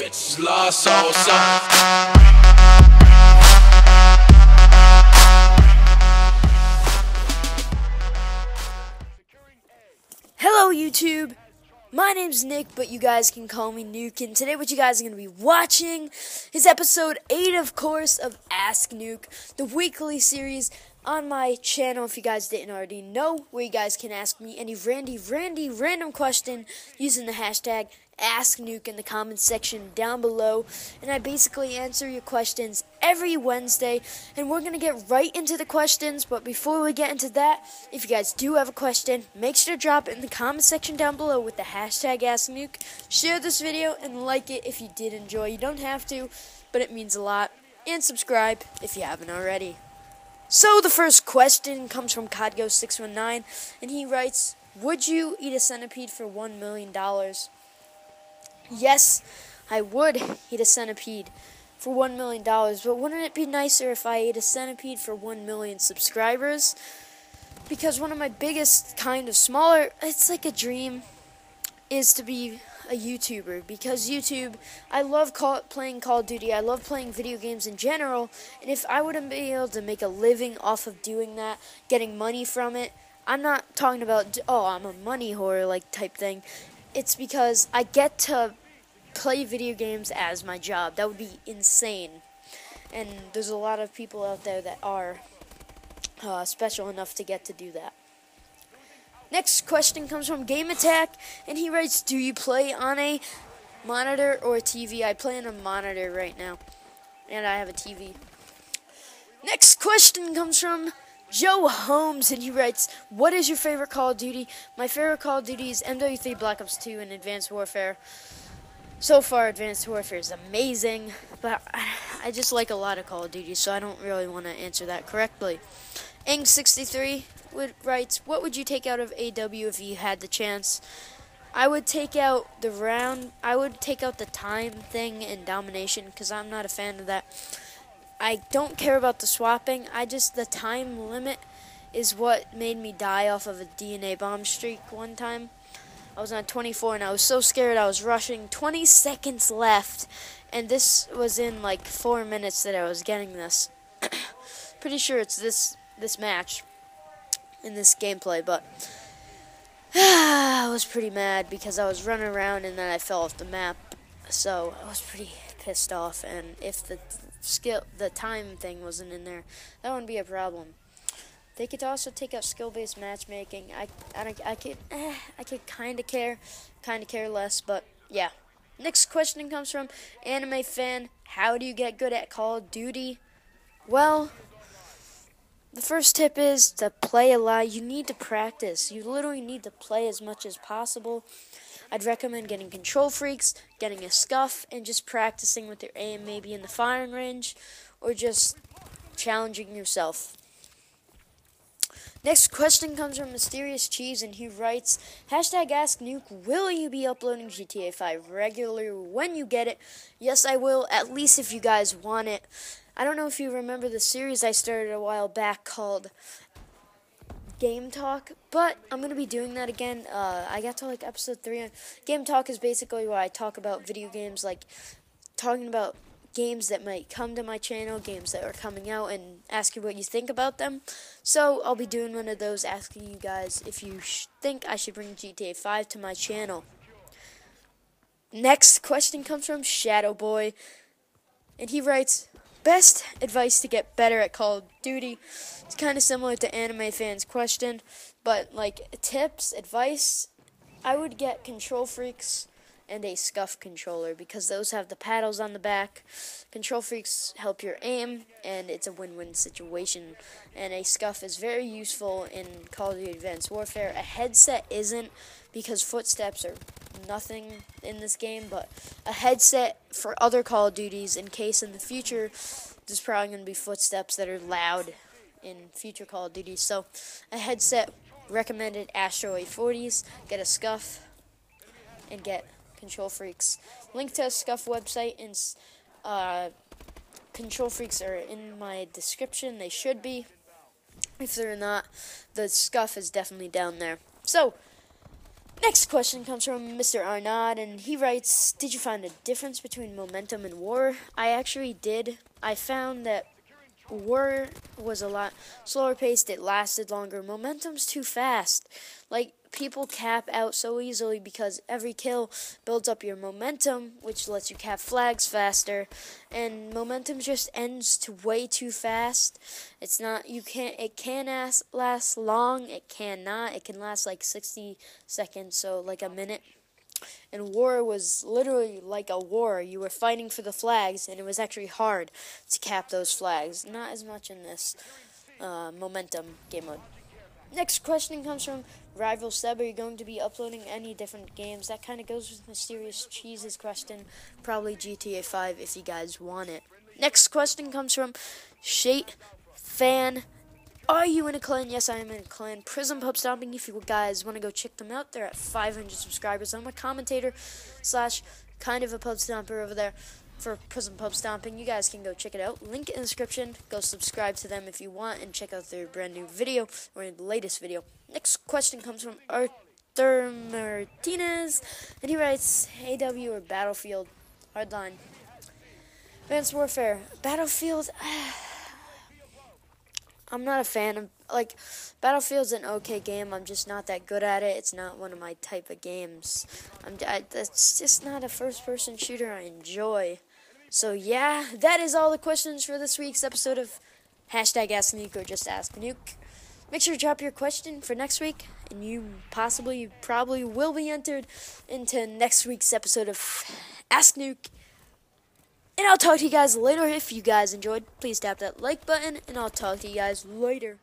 bitches lost soul, son. Hello YouTube, my name's Nick, but you guys can call me Nuke, and today what you guys are going to be watching is episode 8, of course, of Ask Nuke, the weekly series on my channel, if you guys didn't already know, where you guys can ask me any random question using the hashtag Ask Nuke in the comments section down below, and I basically answer your questions every Wednesday, and we're going to get right into the questions. But before we get into that, if you guys do have a question, make sure to drop it in the comment section down below with the hashtag Ask Nuke. Share this video and like it if you did enjoy. You don't have to, but it means a lot. And subscribe if you haven't already. So the first question comes from Cod Advice 619, and he writes, would you eat a centipede for $1 million? Yes, I would eat a centipede for $1 million, but wouldn't it be nicer if I ate a centipede for 1 million subscribers? Because one of my biggest, kind of smaller, it's like a dream, is to be a YouTuber. Because YouTube, I love playing Call of Duty, I love playing video games in general, and if I wouldn't be able to make a living off of doing that, getting money from it, I'm not talking about, oh, I'm a money whore, like, type thing. It's because I get to play video games as my job. That would be insane. And there's a lot of people out there that are special enough to get to do that. Next question comes from Game Attack, and he writes, do you play on a monitor or a TV? I play on a monitor right now, and I have a TV. Next question comes from Joe Holmes, and he writes, what is your favorite Call of Duty? My favorite Call of Duty is MW3 Black Ops 2 and Advanced Warfare. So far, Advanced Warfare is amazing, but I just like a lot of Call of Duty, so I don't really want to answer that correctly. Ang63 writes, what would you take out of AW if you had the chance? I would take out the time thing and domination, because I'm not a fan of that. I don't care about the swapping, the time limit is what made me die off of a DNA bomb streak one time. I was on 24 and I was so scared I was rushing, 20 seconds left, and this was in like 4 minutes that I was getting this. Pretty sure it's this match in this gameplay, but I was pretty mad because I was running around and then I fell off the map, so I was pretty pissed off, and if the time thing wasn't in there, that wouldn't be a problem. They could also take out skill-based matchmaking. I could kind of care less, but yeah. Next question comes from Anime Fan. How do you get good at Call of Duty? Well, the first tip is to play a lot. You need to practice. You literally need to play as much as possible. I'd recommend getting control freaks, getting a scuff, and just practicing with your aim, maybe in the firing range, or just challenging yourself. Next question comes from Mysterious Cheese, and he writes, hashtag Ask Nuke, will you be uploading GTA 5 regularly when you get it? Yes, I will, at least if you guys want it. I don't know if you remember the series I started a while back called Game Talk, but I'm going to be doing that again. I got to like episode 3. Game Talk is basically where I talk about video games, like talking about games that might come to my channel, games that are coming out, and ask you what you think about them. So I'll be doing one of those, asking you guys if you think I should bring GTA 5 to my channel. Next question comes from Shadow Boy, and he writes, best advice to get better at Call of Duty. It's kind of similar to Anime Fan's question, but like tips, advice, I would get control freaks and a scuff controller, because those have the paddles on the back. Control freaks help your aim, and it's a win-win situation. And a scuff is very useful in Call of Duty Advanced Warfare. A headset isn't, because footsteps are nothing in this game, but a headset for other Call of Duties, in case in the future there's probably going to be footsteps that are loud in future Call of Duty. So a headset recommended, Astro A40s, get a scuff, and get control freaks. Link to a scuff website and control freaks are in my description. They should be. If they're not, the scuff is definitely down there. So Next question comes from Mr. Arnaud, and he writes, did you find a difference between momentum and war? I actually did. I found that war was a lot slower paced, it lasted longer. Momentum's too fast. Like, people cap out so easily because every kill builds up your momentum, which lets you cap flags faster, and momentum just ends way too fast. It can last long, it cannot. It can last like 60 seconds, so like a minute. And war was literally like a war. You were fighting for the flags, and it was actually hard to cap those flags. Not as much in this momentum game mode. Next question comes from Rival Seb. Are you going to be uploading any different games? That kind of goes with Mysterious Cheese's question. Probably GTA 5 if you guys want it. Next question comes from Shate Fan. Are you in a clan? Yes, I am in a clan. Prism Pub Stomping. If you guys want to go check them out, they're at 500 subscribers. I'm a commentator / kind of a pub stomper over there for Prism Pub Stomping. You guys can go check it out. Link in the description. Go subscribe to them if you want and check out their brand new video or the latest video. Next question comes from Arthur Martinez, and he writes, AW or Battlefield? Hardline. Advanced Warfare. Battlefield. I'm not a fan of, like, Battlefield's an okay game. I'm just not that good at it. It's not one of my type of games. It's just not a first-person shooter I enjoy. So, yeah, that is all the questions for this week's episode of Ask Nuke or just Ask Nuke. Make sure to drop your question for next week, and you probably will be entered into next week's episode of Ask Nuke. And I'll talk to you guys later. If you guys enjoyed, please tap that like button, and I'll talk to you guys later.